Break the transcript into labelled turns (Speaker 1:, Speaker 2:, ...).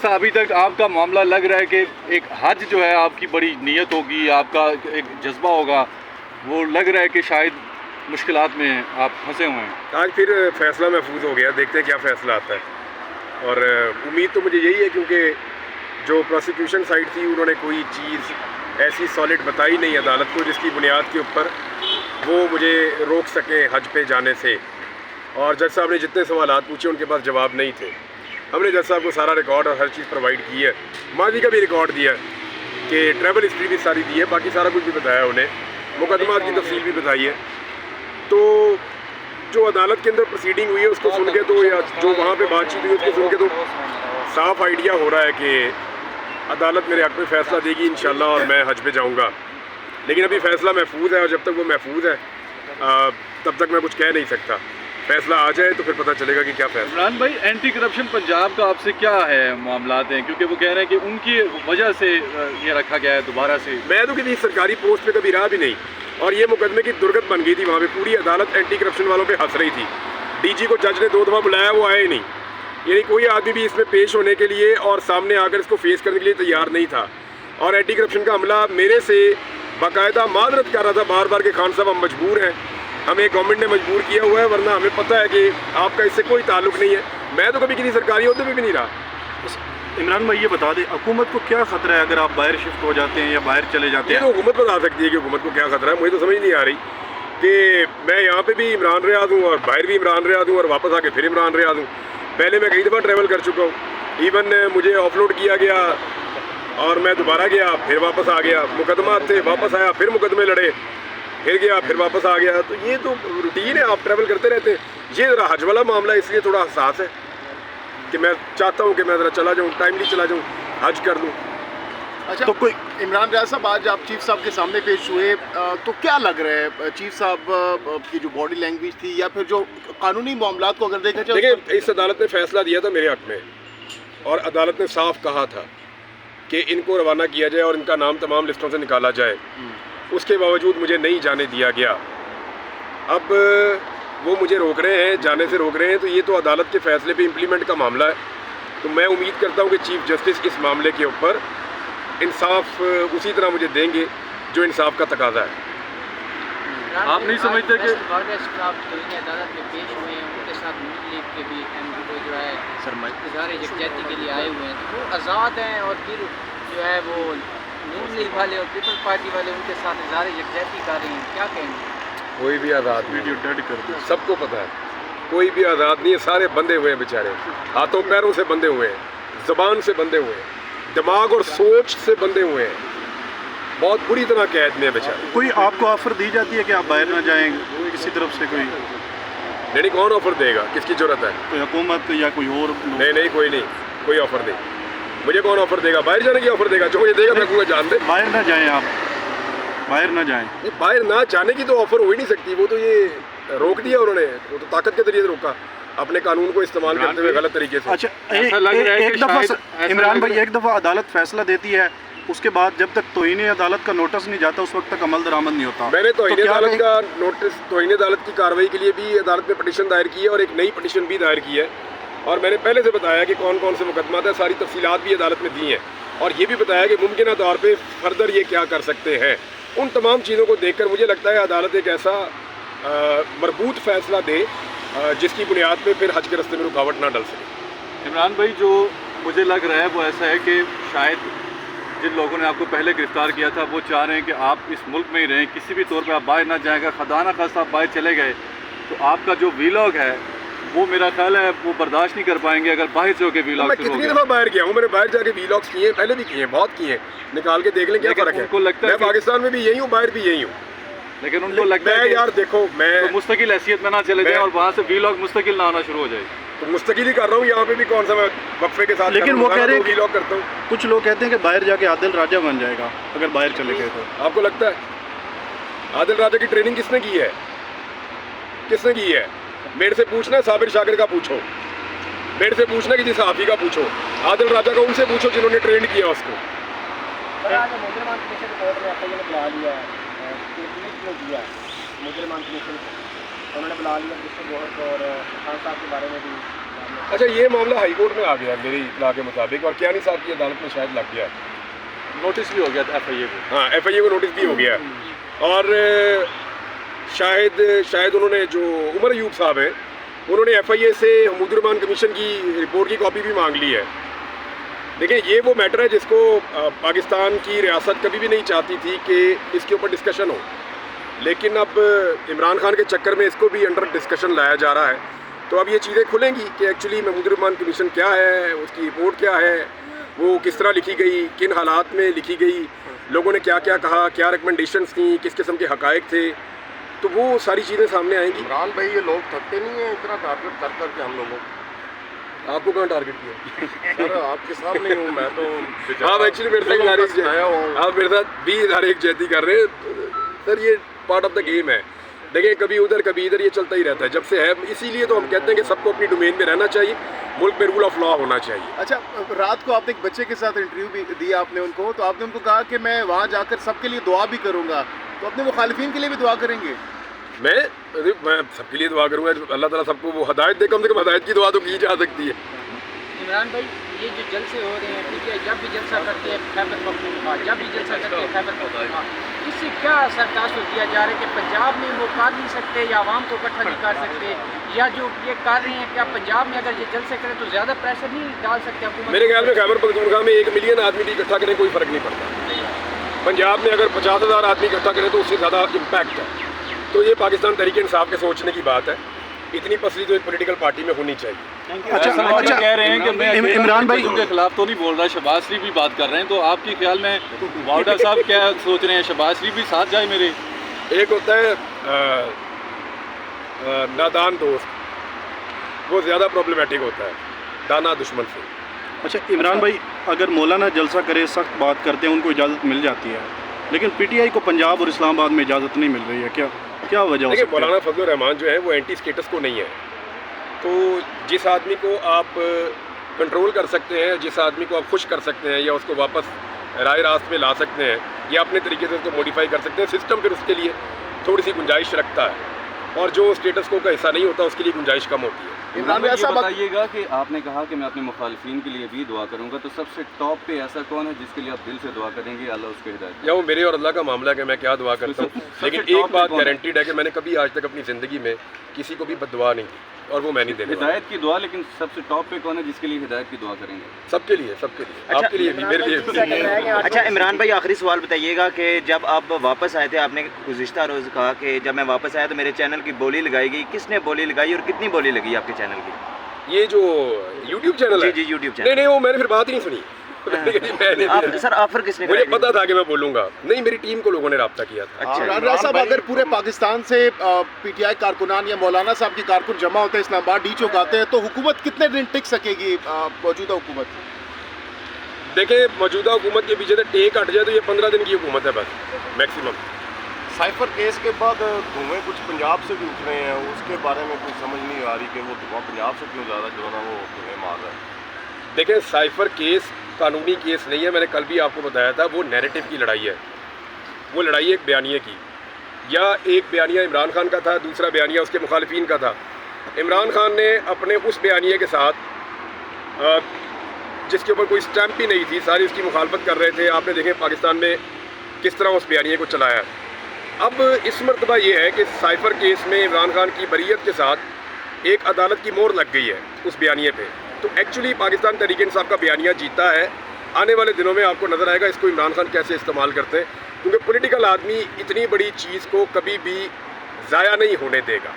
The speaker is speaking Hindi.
Speaker 1: अभी तक आपका मामला लग रहा है कि एक हज जो है आपकी बड़ी नीयत होगी, आपका एक जज्बा होगा, वो लग रहा है कि शायद मुश्किलात में आप फंसे हुए हैं।
Speaker 2: आज फिर फैसला महफूज हो गया, देखते हैं क्या फ़ैसला आता है। और उम्मीद तो मुझे यही है, क्योंकि जो प्रोसिक्यूशन साइड थी उन्होंने कोई चीज़ ऐसी सॉलिड बताई नहीं अदालत को जिसकी बुनियाद के ऊपर वो मुझे रोक सके हज पे जाने से। और जज साहब ने जितने सवाल पूछे उनके पास जवाब नहीं थे। हमने जज साहब को सारा रिकॉर्ड और हर चीज़ प्रोवाइड की है, माजी का भी रिकॉर्ड दिया है कि ट्रैवल हिस्ट्री भी सारी दी है, बाकी सारा कुछ भी बताया उन्हें, मुकदमा की तफसील भी बताई है। तो जो अदालत के अंदर प्रोसीडिंग हुई है उसको सुन के तो, या जो वहाँ पे बातचीत हुई उसको सुन के तो साफ आइडिया हो रहा है कि अदालत मेरे हक़ में फ़ैसला देगी इंशाल्लाह और मैं हज पे जाऊँगा। लेकिन अभी फ़ैसला महफूज है और जब तक वो महफूज है तब तक मैं कुछ कह नहीं सकता। फ़ैसला आ जाए तो फिर पता चलेगा कि क्या फ़ैसला।
Speaker 1: इमरान भाई, एंटी करप्शन पंजाब का आपसे क्या है मामलात हैं, क्योंकि वो कह रहे हैं कि उनकी वजह से ये रखा गया है दोबारा से।
Speaker 2: मैं तो किसी सरकारी पोस्ट पे कभी रहा भी नहीं, और ये मुकदमे की दुर्गत बन गई थी। वहाँ पे पूरी अदालत एंटी करप्शन वालों पे हंस रही थी। डीजी को जज ने 2 दफ़ा बुलाया, वो आए नहीं। यानी कोई आदमी भी इसमें पेश होने के लिए और सामने आकर इसको फेस करने के लिए तैयार नहीं था। और एंटी करप्शन का अमला मेरे से बाकायदा माजरत कर रहा था बार बार कि खान साहब हम मजबूर हैं, हमें गवर्नमेंट ने मजबूर किया हुआ है, वरना हमें पता है कि आपका इससे कोई ताल्लुक नहीं है। मैं तो कभी किसी सरकारी अहदे में भी नहीं रहा।
Speaker 3: इमरान भाई ये बता दें, हुकूमत को क्या ख़तरा है अगर आप बाहर शिफ्ट हो जाते हैं या बाहर चले जाते हैं?
Speaker 2: ये तो हुकूमत बता सकती है कि हुकूमत को क्या खतरा है। मुझे तो समझ नहीं आ रही कि मैं यहाँ पे भी इमरान रियाज हूँ और बाहर भी इमरान रियाज हूँ और वापस आके फिर इमरान रियाज हूँ। पहले मैं कई दफ़ा ट्रैवल कर चुका हूँ। इवन मुझे ऑफलोड किया गया और मैं दोबारा गया, फिर वापस आ गया। मुकदमा थे, वापस आया, फिर मुकदमे लड़े, फिर गया, फिर वापस आ गया। तो ये तो रूटीन है, आप ट्रैवल करते रहते हैं। ये ज़रा हज वाला मामला इसलिए थोड़ा हसास है कि मैं चाहता हूँ कि मैं ज़रा चला जाऊँ, टाइमली चला जाऊँ, हज कर लूँ।
Speaker 4: अच्छा, तो कोई इमरान रियाज साहब आज आप चीफ साहब के सामने पेश हुए, तो क्या लग रहा है चीफ साहब की जो बॉडी लैंग्वेज थी या फिर जो कानूनी मामलात को अगर देखा जाए?
Speaker 2: देखिए, इस अदालत ने फैसला दिया था मेरे हक़ में और अदालत ने साफ कहा था कि इनको रवाना किया जाए और इनका नाम तमाम लिस्टों से निकाला जाए। उसके बावजूद मुझे नहीं जाने दिया गया। अब वो मुझे रोक रहे हैं, जाने से रोक रहे हैं, तो ये तो अदालत के फ़ैसले पे इम्प्लीमेंट का मामला है। तो मैं उम्मीद करता हूँ कि चीफ जस्टिस इस मामले के ऊपर इंसाफ उसी तरह मुझे देंगे जो इंसाफ का तकाजा है।
Speaker 1: आप नहीं समझते कि
Speaker 5: अदालत में पेश हुए हैं, उनके साथ नून लीग के भी एमपी जो है सरमाया यकजहती के लिए आए हुए हैं, तो वो आज़ाद हैं, और फिर जो है वो नून लीग वाले और पीपल्स पार्टी वाले उनके साथ इज़हार यकजहती कर रही हैं, क्या कहेंगे?
Speaker 2: कोई भी आज़ाद
Speaker 3: वीडियो डेड कर दो।
Speaker 2: सबको पता है, कोई भी आज़ाद नहीं है। सारे बंधे हुए हैं बेचारे, हाथों पैरों से बंधे हुए हैं, ज़बान से बंधे हुए हैं, दिमाग और सोच से बंधे हुए हैं, बहुत बुरी तरह कैद में है बेचारे।
Speaker 3: कोई आपको ऑफ़र दी जाती है कि आप बाहर ना जाएं किसी तरफ से? कोई
Speaker 2: नहीं, कौन ऑफ़र देगा? किसकी ज़रूरत है?
Speaker 3: कोई हुकूमत या कोई और?
Speaker 2: नहीं, कोई नहीं, कोई ऑफ़र नहीं। मुझे कौन ऑफ़र देगा? बाहर जाने की ऑफ़र देगा? जो मुझे देगा मैं कहूँगा जान दे।
Speaker 3: बाहर ना जाएं, आप बाहर ना जाएं।
Speaker 2: बाहर ना जाने की तो ऑफ़र हो ही नहीं सकती। वो तो ये रोक दिया उन्होंने, वो तो ताकत के जरिए से रोका, अपने कानून को इस्तेमाल करते हुए गलत तरीके से।
Speaker 3: अच्छा, एक दफ़ा इमरान भाई, एक दफ़ा अदालत फैसला देती है, उसके बाद जब तक तौहीन अदालत का नोटिस नहीं जाता उस वक्त तक अमल दरामद नहीं होता।
Speaker 2: मैंने तौहीन अदालत का नोटिस, तौहीन अदालत की कार्रवाई के लिए भी अदालत में पटिशन दायर की है और एक नई पटिशन भी दायर की है। और मैंने पहले से बताया कि कौन कौन से मुकदमा है, सारी तफसीलात भी अदालत में दी हैं, और ये भी बताया कि मुमकिन तौर पर फर्दर ये क्या कर सकते हैं। उन तमाम चीज़ों को देखकर मुझे लगता है अदालत एक ऐसा मरबूत फ़ैसला दे जिसकी बुनियाद पे फिर हज के रास्ते में रुकावट ना डल सके।
Speaker 1: इमरान भाई, जो मुझे लग रहा है वो ऐसा है कि शायद जिन लोगों ने आपको पहले गिरफ़्तार किया था वो चाह रहे हैं कि आप इस मुल्क में ही रहें, किसी भी तौर पे आप बाहर ना जाएगा। खुदा ना खास्ता आप बाहर चले गए तो आपका जो वीलॉग है वो मेरा ख्याल है वो बर्दाश्त नहीं कर पाएंगे अगर बाहर से होकर वीलॉग।
Speaker 2: मैं कितनी दफ़ा बाहर गया हूँ, मैंने बाहर जाके वीलॉग्स किए हैं, पहले भी किए हैं, बहुत किए हैं, निकाल के देख लें क्या फ़र्क है।
Speaker 1: उनको लगता है
Speaker 2: मैं पाकिस्तान में भी यही हूँ, बाहर भी यही हूँ,
Speaker 1: लेकिन उनको लगता है
Speaker 2: यार देखो मैं
Speaker 1: तो मुस्तकिल हैसियत में ना चले जाएं और वहाँ से वीलॉग मुस्तकिल ना आना शुरू हो जाए।
Speaker 2: तो मुस्तकिल ही कर रहा हूँ, यहाँ पे भी कौन सा मैं वक्फे के साथ।
Speaker 3: लेकिन वो कह रहे हैं
Speaker 2: वीलॉग करता हूँ।
Speaker 3: कुछ लोग कहते हैं कि बाहर जाके आदिल राजा बन जाएगा अगर बाहर चले गए तो।
Speaker 2: आपको लगता है? आदिल राजा की ट्रेनिंग किसने की है? किसने की है? मेरे से पूछना, साबिर शाकिर का पूछो, मेरे से पूछना, किसी सहाफ़ी का पूछो, आदिल राजा का उनसे पूछो जिन्होंने ट्रेन किया उसको।
Speaker 5: उन्होंने बुला लिया जिससे बहुत, और खान साहब के बारे में भी
Speaker 2: अच्छा, ये मामला हाई कोर्ट में आ गया मेरी इत्तला के मुताबिक, और कियानी साहब की अदालत में शायद लग गया,
Speaker 1: नोटिस भी हो गया था FIA को।
Speaker 2: हाँ, FIA को नोटिस भी हो गया। और शायद उन्होंने, जो उमर अयूब साहब हैं, उन्होंने FIA से हदूदुर्रहमान कमीशन की रिपोर्ट की कॉपी भी मांग ली है। देखिए, ये वो मैटर है जिसको पाकिस्तान की रियासत कभी भी नहीं चाहती थी कि इसके ऊपर डिस्कशन हो, लेकिन अब इमरान खान के चक्कर में इसको भी अंडर डिस्कशन लाया जा रहा है। तो अब ये चीज़ें खुलेंगी कि एक्चुअली हदूदुर्रहमान कमीशन क्या है, उसकी रिपोर्ट क्या है, वो किस तरह लिखी गई, किन हालात में लिखी गई, लोगों ने क्या क्या कहा, क्या रिकमेंडेशंस थी, किस किस्म के हकायक थे, तो वो सारी चीज़ें सामने आएंगी।
Speaker 6: इमरान भाई, ये लोग थकते नहीं हैं इतना टारगेट कर करके हम लोगों को?
Speaker 2: आपको कहाँ टारगेट किया?
Speaker 6: सर आपके सामने हूँ मैं तो।
Speaker 2: आप एक्चुअली मेरे साथ आप मेरे साथ 20,001 जैती कर रहे हैं सर, ये पार्ट ऑफ द गेम है। देखिए, कभी उधर कभी इधर, ये चलता ही रहता है जब से है। इसीलिए तो हम कहते हैं कि सबको अपनी डोमेन में रहना चाहिए, मुल्क में रूल ऑफ लॉ होना चाहिए।
Speaker 4: अच्छा, रात को आपने एक बच्चे के साथ इंटरव्यू भी दिया आपने उनको, तो आपने उनको कहा कि मैं वहाँ जाकर सबके लिए दुआ भी करूँगा, तो अपने मुखालिफिन के लिए भी दुआ करेंगे?
Speaker 2: मैं सबके लिए दुआ करूँगा, अल्लाह ताला सबको वो हदायत दे, कम से कम हदायत की दुआ तो की जा सकती है।
Speaker 5: इमरान भाई, ये जो जलसे हो रहे हैं, ठीक है, जब भी जलसा करते हैं खैबर पख्तूनख्वा, जब भी जलसा करते हैं खैबर पख्तूनख्वा, इससे क्या असर तासुर दिया जा रहा है कि पंजाब में वो कर नहीं सकते या आवाम को इकट्ठा नहीं कर सकते, या जो ये कर रहे हैं क्या पंजाब में अगर ये जलसे करें तो ज़्यादा प्रेशर नहीं डाल सकते हुकूमत?
Speaker 2: मेरे ख्याल में खैबर पख्तूनख्वा में 1 मिलियन आदमी इकट्ठा करें कोई फ़र्क नहीं पड़ता। पंजाब में अगर 50,000 आदमी इकट्ठा करें तो उससे ज़्यादा इम्पैक्ट है। तो ये पाकिस्तान तहरीक इंसाफ के सोचने की बात है। इतनी पसली तो एक पॉलिटिकल पार्टी में होनी चाहिए।
Speaker 3: अच्छा,
Speaker 1: कह रहे हैं कि मैं
Speaker 3: इमरान भाई
Speaker 1: के खिलाफ तो नहीं बोल रहा, शहबाज शरीफ भी बात कर रहे हैं, तो आपके ख्याल में वाउडा साहब क्या सोच रहे हैं? शहबाज शरीफ भी साथ जाए मेरे?
Speaker 2: एक होता है नादान दोस्त, वो ज़्यादा प्रॉब्लमेटिक होता है दाना दुश्मन से।
Speaker 3: अच्छा इमरान भाई, अगर मौलाना जलसा करे, सख्त बात करते हैं, उनको इजाज़त मिल जाती है, लेकिन PTI को पंजाब और इस्लामाबाद में इजाज़त नहीं मिल रही है, क्या वजह हो
Speaker 2: देखिए,
Speaker 3: सकती है?
Speaker 2: मौलाना फजल रहमान जो है वो एंटी स्टेटस को नहीं है। तो जिस आदमी को आप कंट्रोल कर सकते हैं, जिस आदमी को आप खुश कर सकते हैं या उसको वापस राय रास्त में ला सकते हैं या अपने तरीके से उसको मॉडिफाई कर सकते हैं, सिस्टम फिर उसके लिए थोड़ी सी गुंजाइश रखता है, और जो स्टेटस को का हिस्सा नहीं होता उसके लिए गुंजाइश कम होती है।
Speaker 1: इमरान भाई, ये बताइएगा कि आपने कहा कि मैं अपने मुखालिफिन के लिए भी दुआ करूंगा, तो सबसे टॉप पे ऐसा कौन है जिसके लिए आप दिल से दुआ करेंगे, अल्लाह उसको हिदायत?
Speaker 2: या वो मेरे और अल्लाह का मामला है कि मैं क्या दुआ करता हूँ, लेकिन एक बात गारंटीड है कि मैंने कभी आज तक अपनी ज़िंदगी में किसी को भी बददुआ नहीं दी, और वो मैं नहीं देने वाला।
Speaker 1: हिदायत की दुआ, लेकिन सबसे टॉप पे कौन है जिसके लिए हिदायत की दुआ करेंगे?
Speaker 2: सबके लिए, आपके लिए भी, मेरे लिए भी।
Speaker 7: अच्छा इमरान भाई, आखिरी सवाल बताइएगा कि जब आप वापस आए थे, आपने गुज़िश्ता रोज़ कहा कि जब मैं वापस आया तो मेरे चैनल की बोली लगाई गई, किसने बोली लगाई और कितनी बोली लगी आपके चैनल की?
Speaker 2: ये जो YouTube चैनल है?
Speaker 7: जी YouTube चैनल।
Speaker 2: नहीं, वो मैंने फिर बात ही नहीं सुनी।
Speaker 7: सर ऑफर किसने
Speaker 2: मुझे पता था कि मैं बोलूँगा, नहीं मेरी टीम को लोगों ने रब्ता किया था।
Speaker 7: अच्छा
Speaker 4: इमरान राजा साहब, अगर पूरे पाकिस्तान से PTI कारकुनान या मौलाना साहब की कारकुन जमा होते हैं, इस्लामाबाद डी चौक आते हैं, तो हुकूमत कितने दिन टिक सकेगी, मौजूदा हुकूमत?
Speaker 2: देखिए, मौजूदा हुकूमत के पीछे से टेक हट जाए तो ये 15 दिन की हुकूमत है बस, मैक्सिमम।
Speaker 6: साइफर केस के बाद धुएँ कुछ पंजाब से भी उठ रहे हैं, उसके बारे में कुछ समझ नहीं आ रही कि वो धुआं पंजाब से क्यों ज़्यादा जो है ना वो धुएँ मार रहा है।
Speaker 2: देखिए, साइफर केस कानूनी केस नहीं है, मैंने कल भी आपको बताया था, वो नैरेटिव की लड़ाई है। वो लड़ाई एक बयानिए की, या एक बयानिया इमरान खान का था, दूसरा बयानिया उसके मुखालिफिन का था। इमरान खान ने अपने उस बयानिए के साथ जिसके ऊपर कोई स्टैंप ही नहीं थी, सारी उसकी मुखालफत कर रहे थे। आपने देखे पाकिस्तान में किस तरह उस बयानिए को चलाया। अब इस मरतबा ये है कि साइफर केस में इमरान खान की बरीयत के साथ एक अदालत की मोहर लग गई है उस बयानिए पे। तो एक्चुअली पाकिस्तान तहरीक इंसाफ का बयानिया जीता है। आने वाले दिनों में आपको नज़र आएगा इसको इमरान खान कैसे इस्तेमाल करते हैं, क्योंकि पॉलिटिकल आदमी इतनी बड़ी चीज़ को कभी भी ज़ाया नहीं होने देगा।